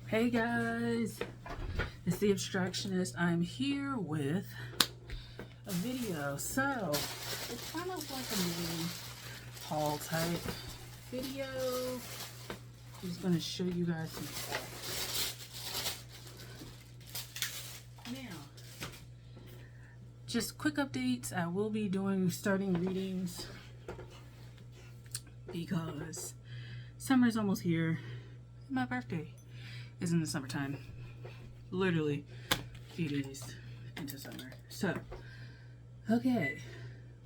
Hey guys, it's the Abstractionist. I'm here with a video. So it's kind of like a mini haul type video. I'm just gonna show you guys some stuff. Now, just quick updates. I will be starting readings because summer's almost here. My birthday is in the summertime. Literally a few days into summer. So, okay,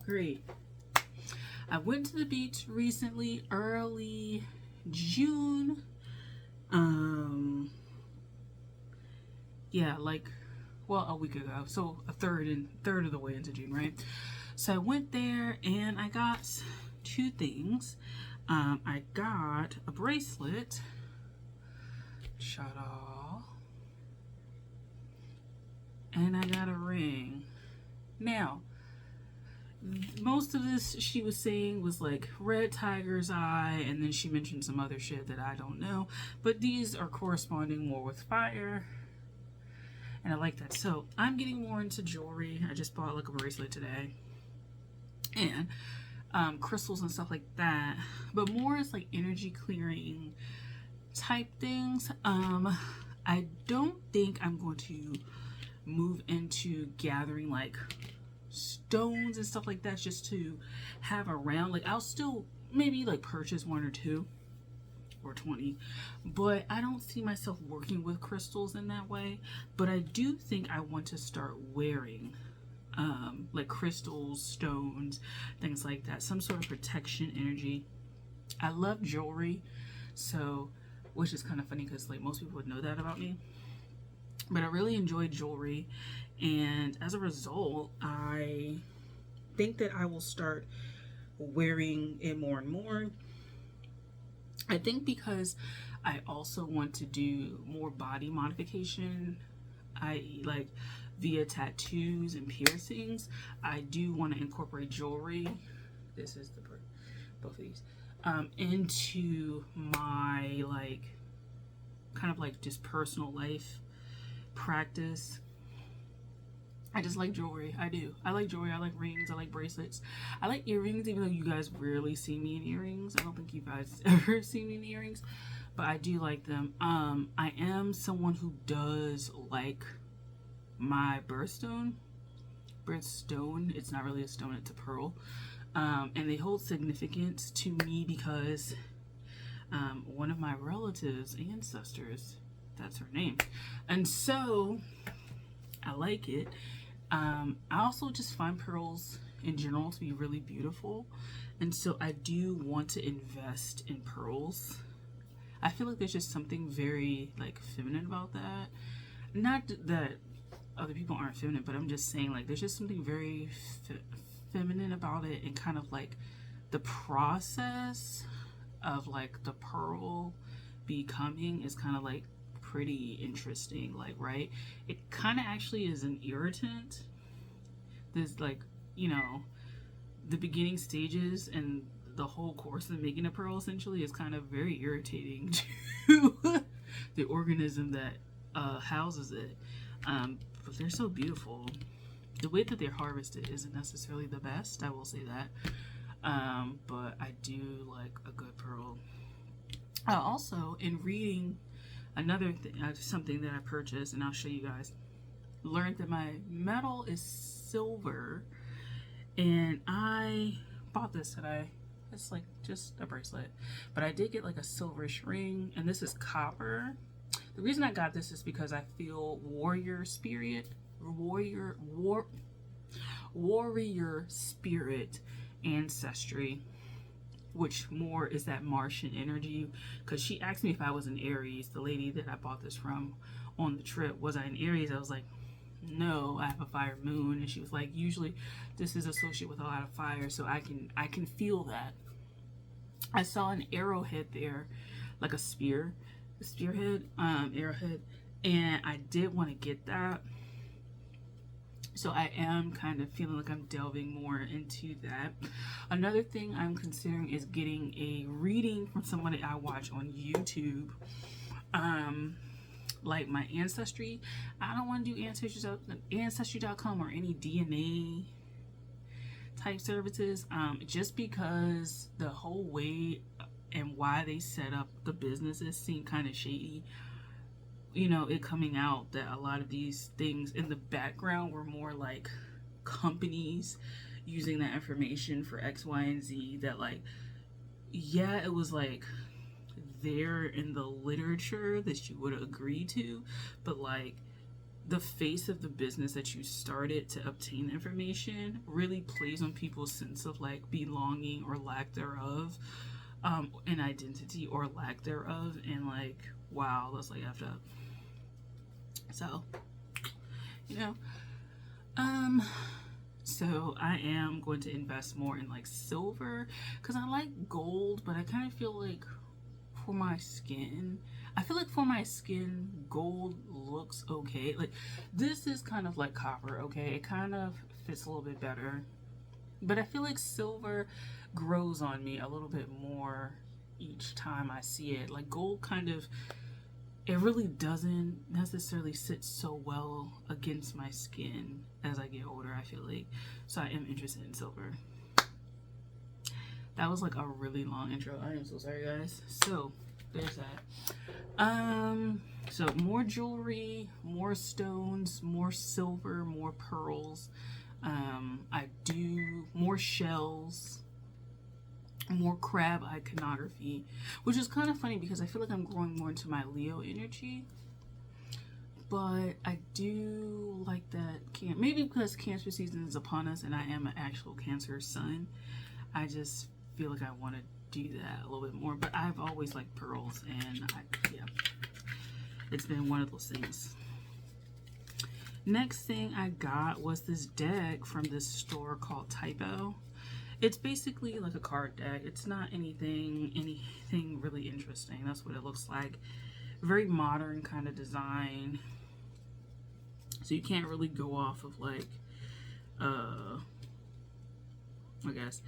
great. I went to the beach recently, early June. Yeah, a week ago. So a third of the way into June, right? So I went there and I got two things. I got a bracelet. Shut off. And I got a ring. Now, most of this she was saying was like red tiger's eye, and then she mentioned some other shit that I don't know. But these are corresponding more with fire. And I like that. So I'm getting more into jewelry. I just bought like a bracelet today. And crystals and stuff like that. But more is like energy clearing type things. I don't think I'm going to move into gathering like stones and stuff like that just to have around. Like I'll still maybe like purchase one or two or 20, but I don't see myself working with crystals in that way. But I do think I want to start wearing like crystals, stones, things like that, some sort of protection energy. I love jewelry, so which is kind of funny because like most people would know that about me, but I really enjoy jewelry, and as a result I think that I will start wearing it more and more. I think because I also want to do more body modification, i.e. like via tattoos and piercings. I do want to incorporate jewelry. This is the both of these into my like kind of like just personal life practice. I just like jewelry. I do. I like jewelry. I like rings. I like bracelets. I like earrings, even though you guys rarely see me in earrings. I don't think you guys ever see me in earrings, but I do like them. I am someone who does like my birthstone. It's not really a stone, it's a pearl. And they hold significance to me because one of my relatives, ancestors, that's her name. And so I like it. I also just find pearls in general to be really beautiful. And so I do want to invest in pearls. I feel like there's just something very like feminine about that. Not that other people aren't feminine, but I'm just saying like there's just something very feminine about it, and kind of like the process of like the pearl becoming is kind of like pretty interesting, like, right? It kind of actually is an irritant. There's like, the beginning stages and the whole course of making a pearl essentially is kind of very irritating to the organism that houses it. But they're so beautiful. The way that they're harvested isn't necessarily the best, I will say that. But I do like a good pearl. Also, in reading another thing, something that I purchased, and I'll show you guys, learned that my metal is silver, and I bought this today. It's like just a bracelet, but I did get like a silverish ring, and this is copper. The reason I got this is because I feel warrior spirit ancestry, which more is that Martian energy. Because she asked me if I was an Aries, the lady that I bought this from on the trip. Was I an Aries? I was like, no, I have a fire moon. And she was like, usually this is associated with a lot of fire, so I can feel that. I saw an arrowhead there, like a spearhead, arrowhead, and I did want to get that. So I am kind of feeling like I'm delving more into that. Another thing I'm considering is getting a reading from somebody I watch on YouTube. like my ancestry. I don't want to do ancestry.com or any DNA type services, just because the whole way and why they set up the businesses seem kind of shady. You know, it coming out that a lot of these things in the background were more like companies using that information for X, Y, and Z. That, like, yeah, it was like there in the literature that you would agree to, but like the face of the business that you started to obtain information really plays on people's sense of like belonging or lack thereof, an identity or lack thereof, and like, wow, that's like effed up. So, you know, so I am going to invest more in like silver, because I like gold, but I kind of feel like for my skin, gold looks okay. Like, this is kind of like copper, okay? It kind of fits a little bit better. But I feel like silver grows on me a little bit more each time I see it. Like, gold kind of, it really doesn't necessarily sit so well against my skin as I get older, I feel like. So I am interested in silver. That was like a really long intro. I am so sorry, guys. So there's that. So more jewelry, more stones, more silver, more pearls. I do more shells, more crab iconography, which is kind of funny because I feel like I'm growing more into my Leo energy. But I do like that. Maybe because Cancer season is upon us and I am an actual Cancer sun, I just feel like I want to do that a little bit more. But I've always liked pearls, and yeah, it's been one of those things. Next thing I got was this deck from this store called Typo. It's basically like a card deck. It's not anything really interesting. That's what it looks like. Very modern kind of design. So you can't really go off of like, I guess,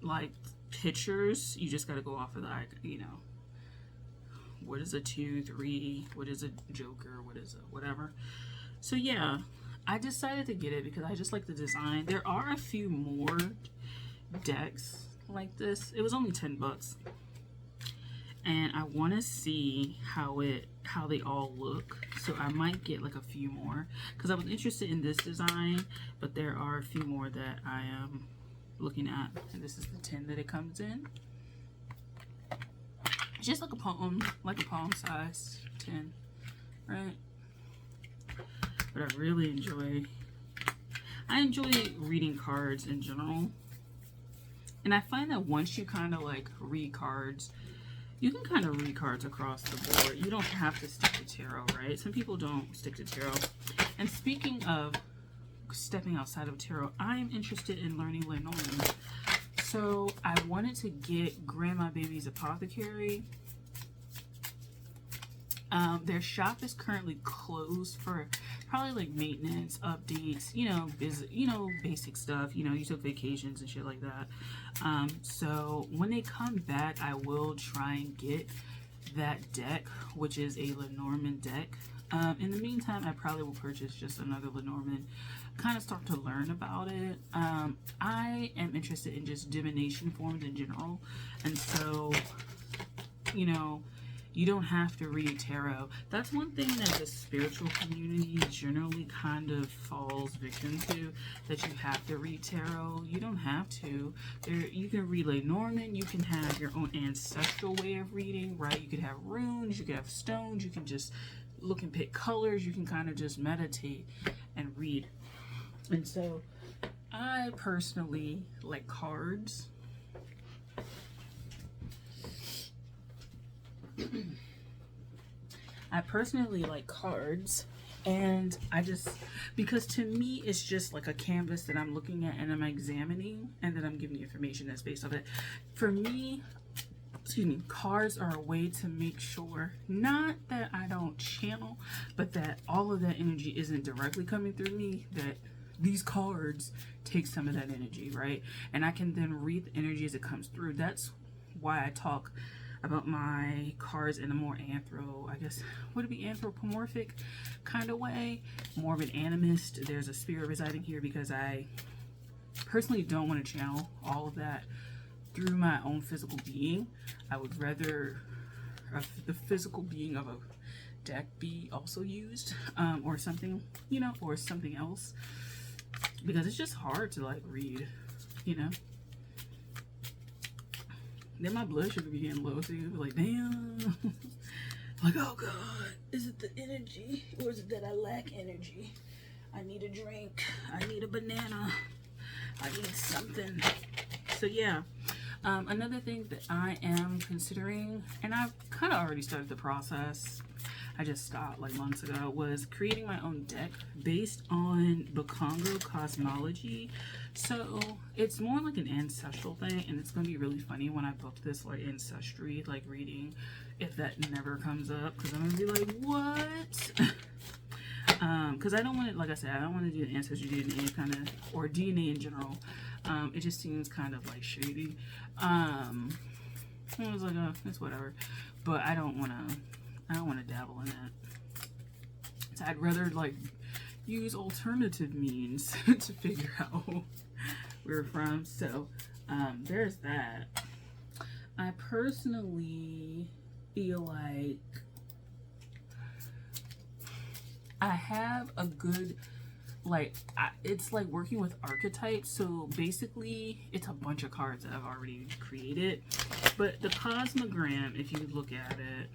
like pictures. You just got to go off of the, you know, what is a 2, 3, what is a joker, what is a whatever. So yeah, I decided to get it because I just like the design. There are a few more decks like this. It was only $10, and I want to see how they all look. So I might get like a few more because I was interested in this design, but there are a few more that I am looking at. And this is the tin that it comes in. Just like a palm size tin, right? But I really enjoy reading cards in general. And I find that once you kind of like read cards, you can kind of read cards across the board. You don't have to stick to tarot, right? Some people don't stick to tarot. And speaking of stepping outside of tarot, I am interested in learning Lenormand. So I wanted to get Grandma Baby's Apothecary. Their shop is currently closed for probably like maintenance, updates, basic stuff. You took vacations and shit like that. So when they come back, I will try and get that deck, which is a Lenormand deck. In the meantime, I probably will purchase just another Lenormand, kind of start to learn about it. I am interested in just divination forms in general, and so, you don't have to read tarot. That's one thing that the spiritual community generally kind of falls victim to, that you have to read tarot. You don't have to. You can read Lenormand. You can have your own ancestral way of reading, right? You could have runes. You could have stones. You can just look and pick colors. You can kind of just meditate and read. And so I personally like cards. I personally like cards, and because to me it's just like a canvas that I'm looking at and I'm examining, and then I'm giving you information that's based on it. For me, cards are a way to make sure, not that I don't channel, but that all of that energy isn't directly coming through me, that these cards take some of that energy, right? And I can then read the energy as it comes through. That's why I talk about my cards in a more I guess, would it be anthropomorphic kind of way? More of an animist. There's a spirit residing here because I personally don't want to channel all of that through my own physical being. I would rather the physical being of a deck be also used, or something, you know, or something else, because it's just hard to like read, you know. Then my blood sugar be getting low too, like damn. Like, oh god, is it the energy or is it that I lack energy? I need a drink, I need a banana, I need something. So yeah, another thing that I am considering, and I've kind of already started the process, I just stopped like months ago, was creating my own deck based on Bakongo cosmology. So it's more like an ancestral thing, and it's going to be really funny when I book this like ancestry like reading, if that never comes up, because I'm going to be like, what? Because I don't want to, like I said, I don't want to do an ancestry DNA kind of, or DNA in general. It just seems kind of like shady. I was like, oh, it's whatever. But I don't want to dabble in that. So I'd rather like use alternative means to figure out where we're from. So there's that. I personally feel like I have a good, like, it's like working with archetypes. So basically it's a bunch of cards that I've already created, but the cosmogram, if you look at it,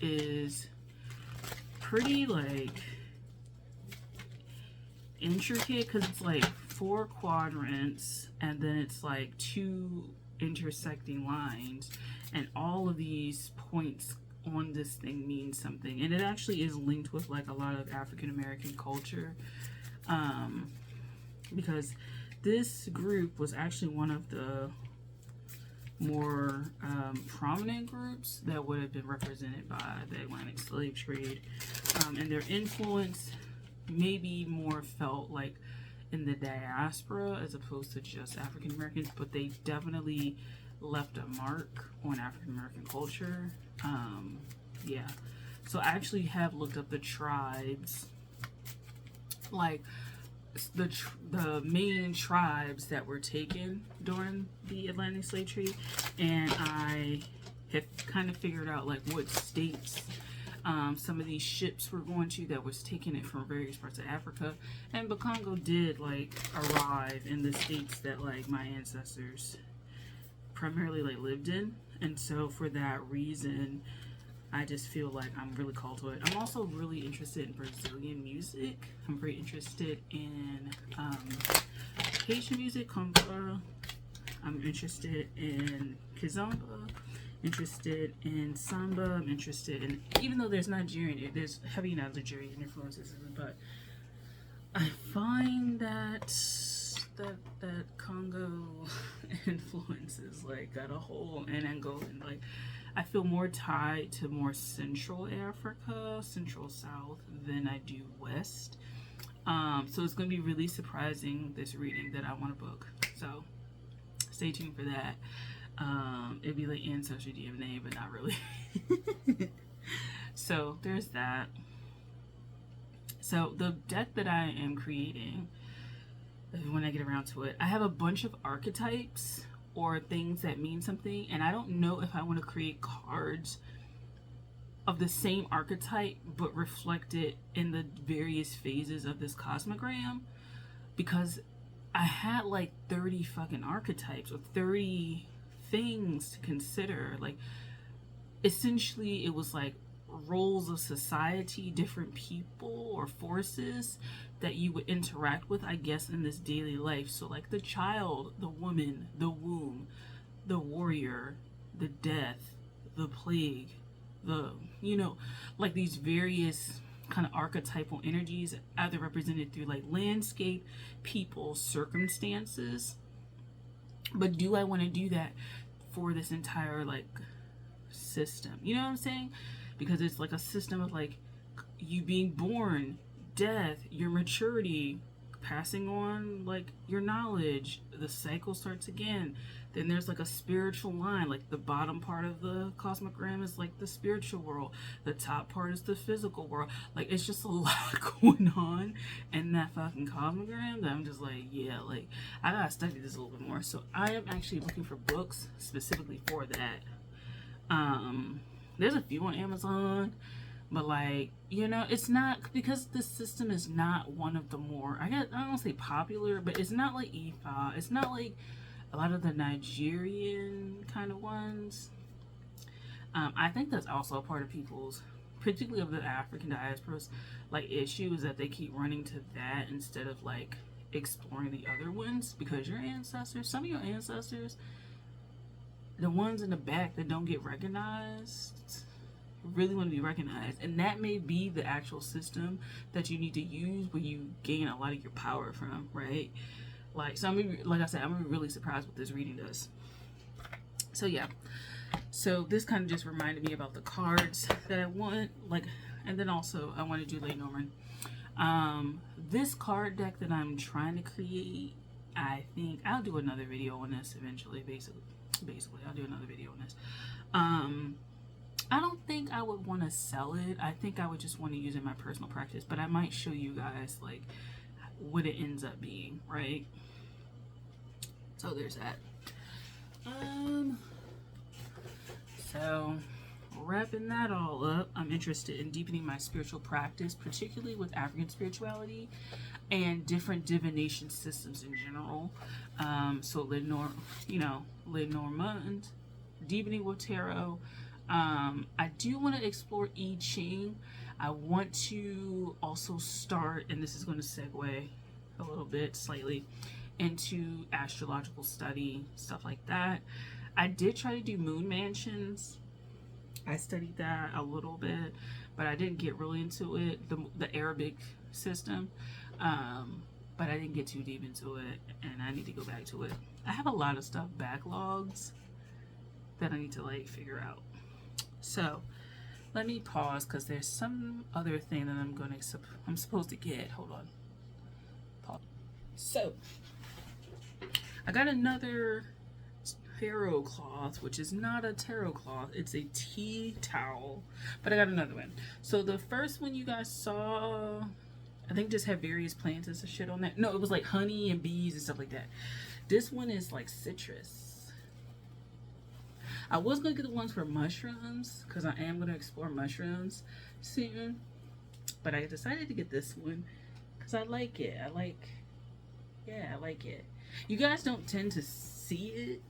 is pretty like intricate, because it's like 4 quadrants and then it's like 2 intersecting lines, and all of these points on this thing means something, and it actually is linked with like a lot of African American culture, because this group was actually one of the more prominent groups that would have been represented by the Atlantic slave trade, and their influence maybe more felt like in the diaspora as opposed to just African Americans, but they definitely left a mark on African American culture. Yeah, so I actually have looked up the tribes, like the main tribes that were taken during the Atlantic slave trade, and I have kind of figured out like what states some of these ships were going to that was taking it from various parts of Africa, and Bakongo did like arrive in the states that like my ancestors primarily like lived in, and so for that reason I just feel like I'm really called to it. I'm also really interested in Brazilian music. I'm very interested in Haitian music, conga. I'm interested in kizomba, interested in samba. I'm interested in, even though there's there's heavy Nigerian influences, but I find that Congo influences like got a whole, and Angolan, like I feel more tied to more Central Africa, Central South, than I do West. So it's going to be really surprising, this reading that I want to book. So stay tuned for that. It'd be like Ancestry DNA, but not really. So there's that. So the deck that I am creating, when I get around to it, I have a bunch of archetypes or things that mean something, and I don't know if I want to create cards of the same archetype but reflect it in the various phases of this cosmogram, because I had like 30 fucking archetypes or 30 things to consider. Like essentially it was like roles of society, different people or forces that you would interact with, I guess, in this daily life. So like the child, the woman, the womb, the warrior, the death, the plague, the, you know, like these various kind of archetypal energies, either represented through like landscape, people, circumstances. But do I want to do that for this entire like system? You know what I'm saying? Because it's like a system of like you being born, death, your maturity, passing on like your knowledge, the cycle starts again, Then there's like a spiritual line, like the bottom part of the cosmogram is like the spiritual world, the top part is the physical world. Like it's just a lot going on in that fucking cosmogram that I'm just like, yeah, like I gotta study this a little bit more. So I am actually looking for books specifically for that. There's a few on Amazon, but like, you know, it's not, because this system is not one of the more, I don't want to say popular, but it's not like Ifa, it's not like a lot of the Nigerian kind of ones. I think that's also a part of people's, particularly of the African diasporas, like issues that they keep running to that instead of like exploring the other ones, because your ancestors, some of your ancestors, the ones in the back that don't get recognized, really want to be recognized, and that may be the actual system that you need to use where you gain a lot of your power from, right? Like, so like I said, I'm really surprised what this reading does. So yeah, so this kind of just reminded me about the cards that I want, like, and then also I want to do Lenormand. This card deck that I'm trying to create, I think I'll do another video on this eventually. Basically I'll do another video on this. I don't think I would want to sell it. I think I would just want to use it in my personal practice, but I might show you guys like what it ends up being, right? So there's that. So wrapping that all up, I'm interested in deepening my spiritual practice, particularly with African spirituality and different divination systems in general. So Lenormand, deepening with tarot. I do want to explore I Ching. I want to also start, and this is going to segue a little bit slightly into astrological study, stuff like that. I did try to do moon mansions. I studied that a little bit, but I didn't get really into it, the Arabic system. But I didn't get too deep into it, and I need to go back to it. I have a lot of stuff backlogs that I need to like figure out. So let me pause because there's some other thing that I'm supposed to get. Hold on. Pause. So I got another tarot cloth, which is not a tarot cloth, it's a tea towel, but I got another one. So the first one you guys saw, I think, just had various plants and some shit on that. No, it was like honey and bees and stuff like that. This one is like citrus. I was gonna get the ones for mushrooms because I am gonna explore mushrooms soon, but I decided to get this one because I like it. I like it. You guys don't tend to see it,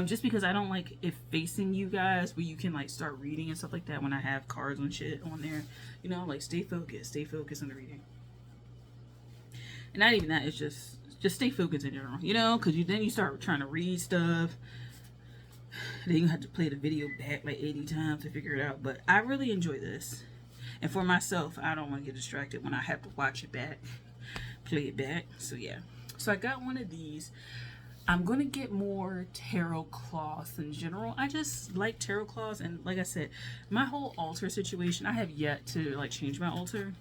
just because I don't like it facing you guys where you can like start reading and stuff like that when I have cards and shit on there. You know, like stay focused on the reading. And not even that, it's just stay focused in general, you know, because then you start trying to read stuff. Then you have to play the video back like 80 times to figure it out. But I really enjoy this. And for myself, I don't want to get distracted when I have to watch it back, play it back. So yeah. So I got one of these. I'm going to get more tarot cloths in general. I just like tarot cloths. And like I said, my whole altar situation, I have yet to like change my altar.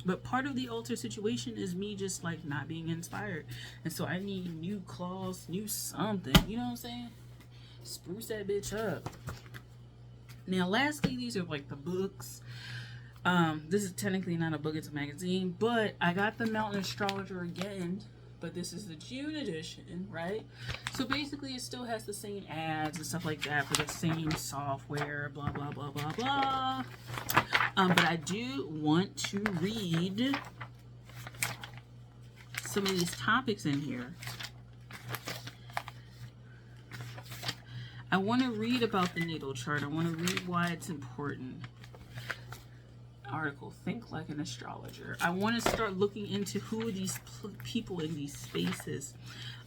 But part of the altar situation is me just like not being inspired. And so I need new cloths, new something. You know what I'm saying? Spruce that bitch up. Now lastly, these are like the books. This is technically not a book, it's a magazine. But I got the Mountain Astrologer again. But this is the June edition, right? So basically it still has the same ads and stuff like that for the same software, blah, blah, blah, blah, blah. But I do want to read some of these topics in here. I want to read about the natal chart. I want to read why it's important. Article, Think Like an Astrologer. I want to start looking into who are these people in these spaces.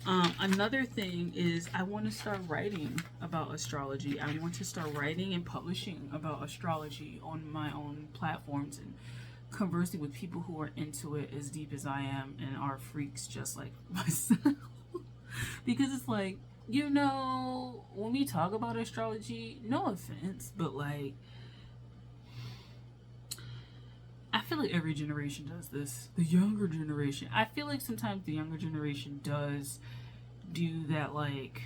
Another thing is I want to start writing about astrology. I want to start writing and publishing about astrology on my own platforms and conversing with people who are into it as deep as I am and are freaks just like myself. Because it's like, you know, when we talk about astrology, no offense, but like, I feel like every generation does this. The younger generation. I feel like sometimes the younger generation does do that, like,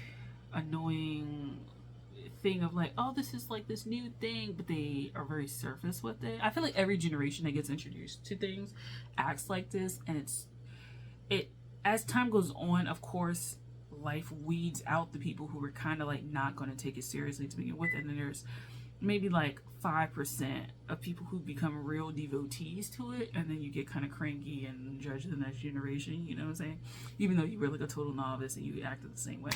annoying thing of like, oh, this is like this new thing, but they are very surface with it. I feel like every generation that gets introduced to things acts like this, and it as time goes on, of course, life weeds out the people who are kind of like not going to take it seriously to begin with, and then there's maybe like 5% of people who become real devotees to it, and then you get kind of cranky and judge the next generation, you know what I'm saying? Even though you were like a total novice and you acted the same way.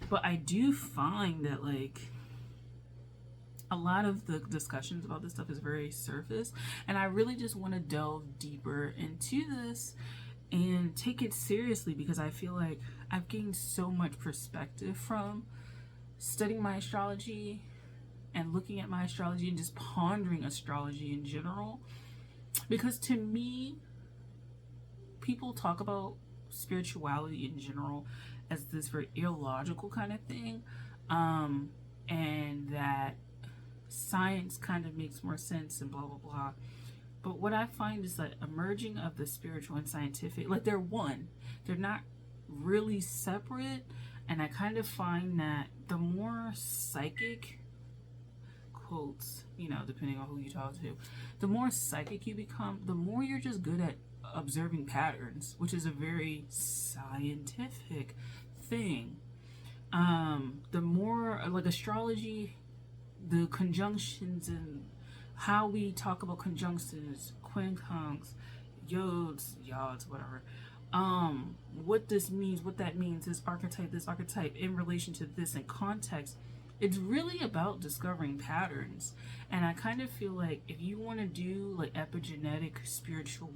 But I do find that like a lot of the discussions about this stuff is very surface, and I really just want to delve deeper into this and take it seriously, because I feel like I've gained so much perspective from studying my astrology and looking at my astrology and just pondering astrology in general. Because to me, people talk about spirituality in general as this very illogical kind of thing, and that science kind of makes more sense and blah blah blah. But what I find is that emerging of the spiritual and scientific, like they're one, they're not really separate. And I kind of find that the more psychic, quotes, you know, depending on who you talk to, the more psychic you become, the more you're just good at observing patterns, which is a very scientific thing. The more like astrology, the conjunctions and how we talk about conjunctions, quincunx, yods, whatever. What this means, what that means, this archetype in relation to this in context. It's really about discovering patterns. And I kind of feel like if you want to do like epigenetic spiritual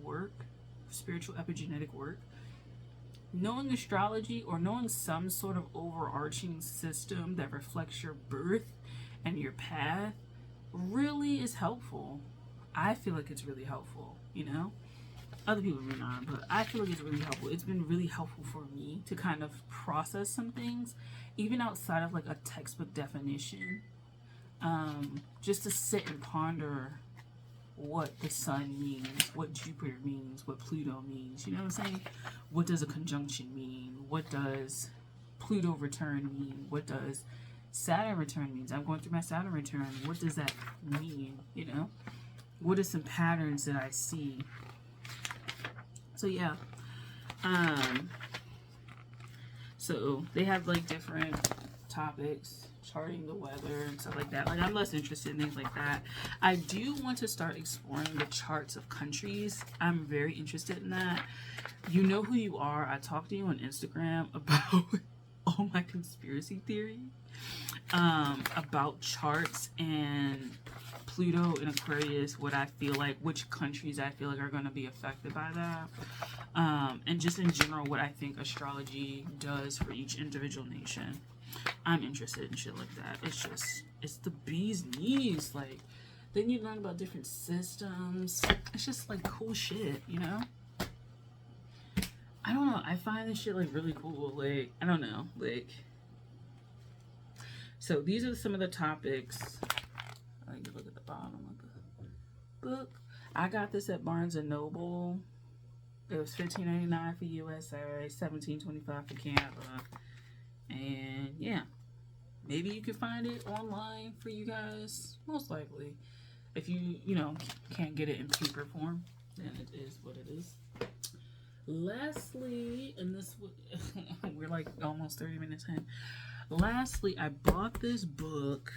epigenetic work, knowing astrology or knowing some sort of overarching system that reflects your birth and your path really is helpful. I feel like it's really helpful, you know? Other people may not, but I feel like it's really helpful. It's been really helpful for me to kind of process some things, even outside of like a textbook definition. Just to sit and ponder what the sun means, what Jupiter means, what Pluto means. You know what I'm saying? What does a conjunction mean? What does Pluto return mean? What does Saturn return means? I'm going through my Saturn return. What does that mean? You know? What are some patterns that I see? So yeah. So they have like different topics, charting the weather and stuff like that. Like I'm less interested in things like that. I do want to start exploring the charts of countries. I'm very interested in that. You know who you are. I talked to you on Instagram about all my conspiracy theory about charts and Pluto in Aquarius, what I feel like, which countries I feel like are going to be affected by that, and just in general what I think astrology does for each individual nation. I'm interested in shit like that. It's the bee's knees. Like, then you learn about different systems. It's just like cool shit, you know? I don't know. I find this shit like really cool. Like, I don't know. Like, so these are some of the topics. I need to look at the bottom of the book. I got this at Barnes and Noble. It was $15.99 for USA, $17.25 for Canada. And yeah, maybe you can find it online for you guys. Most likely, if you know, can't get it in paper form, then it is what it is. Lastly, and this we're like almost 30 minutes in. Lastly, I bought this book.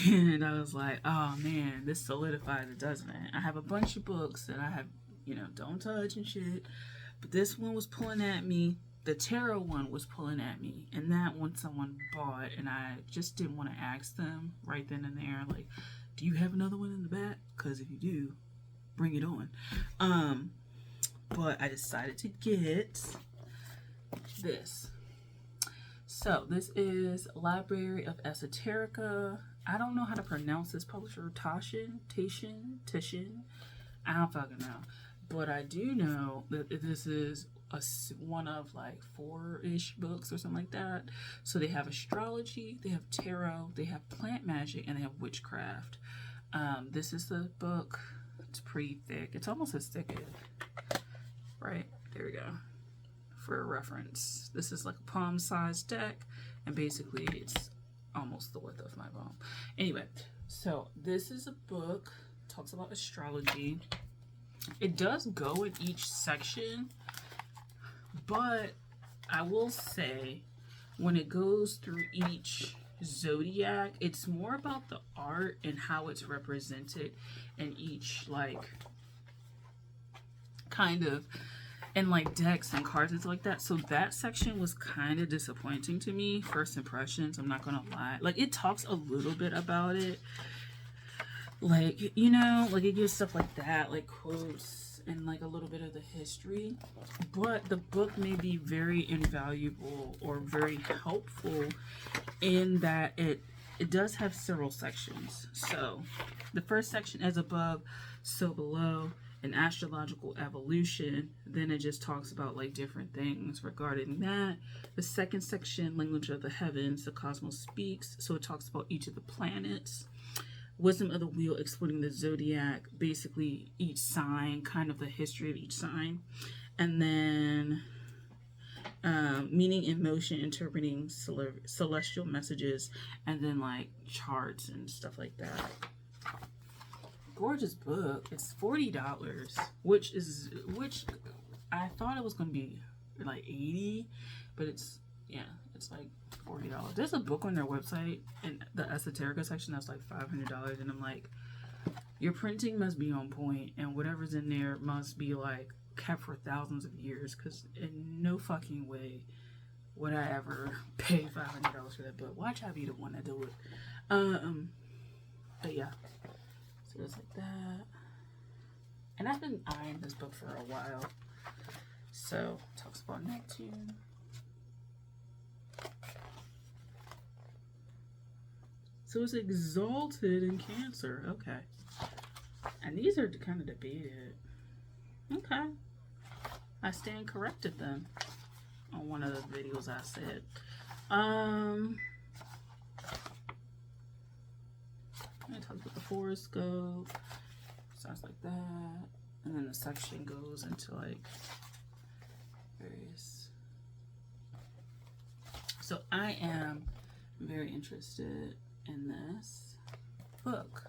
And I was like, oh man, this solidifies it, doesn't it? I have a bunch of books that I have, you know, don't touch and shit. But this one was pulling at me. The tarot one was pulling at me. And that one someone bought. And I just didn't want to ask them right then and there. Like, do you have another one in the back? Because if you do, bring it on. But I decided to get this. So this is Library of Esoterica. I don't know how to pronounce this publisher. Tishin. I don't fucking know. But I do know that this is one of like 4-ish books or something like that. So they have astrology, they have tarot, they have plant magic, and they have witchcraft. This is the book. It's pretty thick. It's almost as thick as, right, there we go. for a reference. This is like a palm-sized deck, and basically it's almost the width of my palm. Anyway, so this is a book, talks about astrology. It does go in each section, but I will say when it goes through each zodiac, it's more about the art and how it's represented in each, like, kind of, and like decks and cards and stuff like that. So that section was kind of disappointing to me, first impressions, I'm not gonna lie. Like, it talks a little bit about it, like, you know, like it gives stuff like that, like quotes and like a little bit of the history, but the book may be very invaluable or very helpful in that it does have several sections. So the first section is above, so below, an astrological evolution. Then it just talks about like different things regarding that. The second section, language of the heavens, the cosmos speaks. So it talks about each of the planets. Wisdom of the wheel, exploring the zodiac, basically each sign, kind of the history of each sign. And then meaning in motion, interpreting celestial messages, and then like charts and stuff like that. Gorgeous book. It's $40, which I thought it was gonna be like $80, but it's like $40. There's a book on their website in the esoterica section that's like $500, and I'm like, your printing must be on point, and whatever's in there must be like kept for thousands of years, because in no fucking way would I ever pay $500 for that book. Watch I be the one that do it. But yeah, so it's like that, and I've been eyeing this book for a while. So it talks about Neptune. So it's exalted in Cancer. Okay. And these are kind of debated. Okay. I stand corrected then on one of the videos I said. It talks about the horoscope. Sounds like that. And then the section goes into like various. So I am very interested in this book.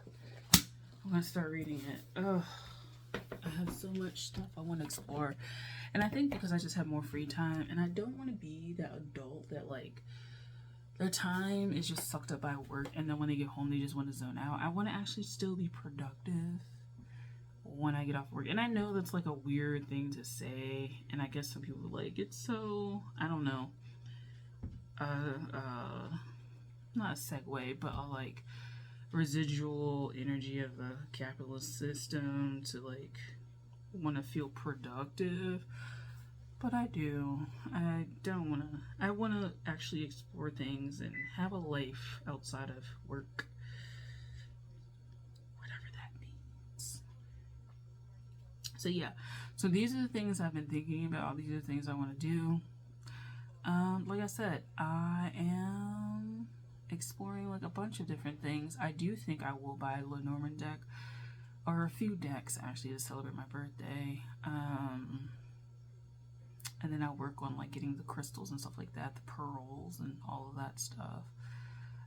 I'm gonna start reading it. Oh, I have so much stuff I want to explore, and I think because I just have more free time, and I don't want to be that adult that like their time is just sucked up by work, and then when they get home they just want to zone out. I want to actually still be productive when I get off work, and I know that's like a weird thing to say, and I guess some people are like, it's so, I don't know, not a segue, but a like residual energy of the capitalist system to like want to feel productive. But I do. I don't want to. I want to actually explore things and have a life outside of work, whatever that means. So yeah, so these are the things I've been thinking about. These are the things I want to do. Like I said, I am exploring like a bunch of different things. I do think I will buy a Lenormand deck, or a few decks actually, to celebrate my birthday. And then I'll work on like getting the crystals and stuff like that, the pearls and all of that stuff.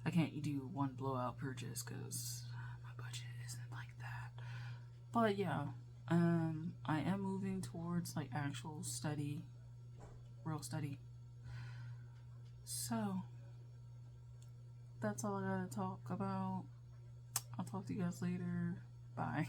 I can't do one blowout purchase because my budget isn't like that. But yeah, I am moving towards like actual study, real study. So that's all I gotta talk about. I'll talk to you guys later. Bye.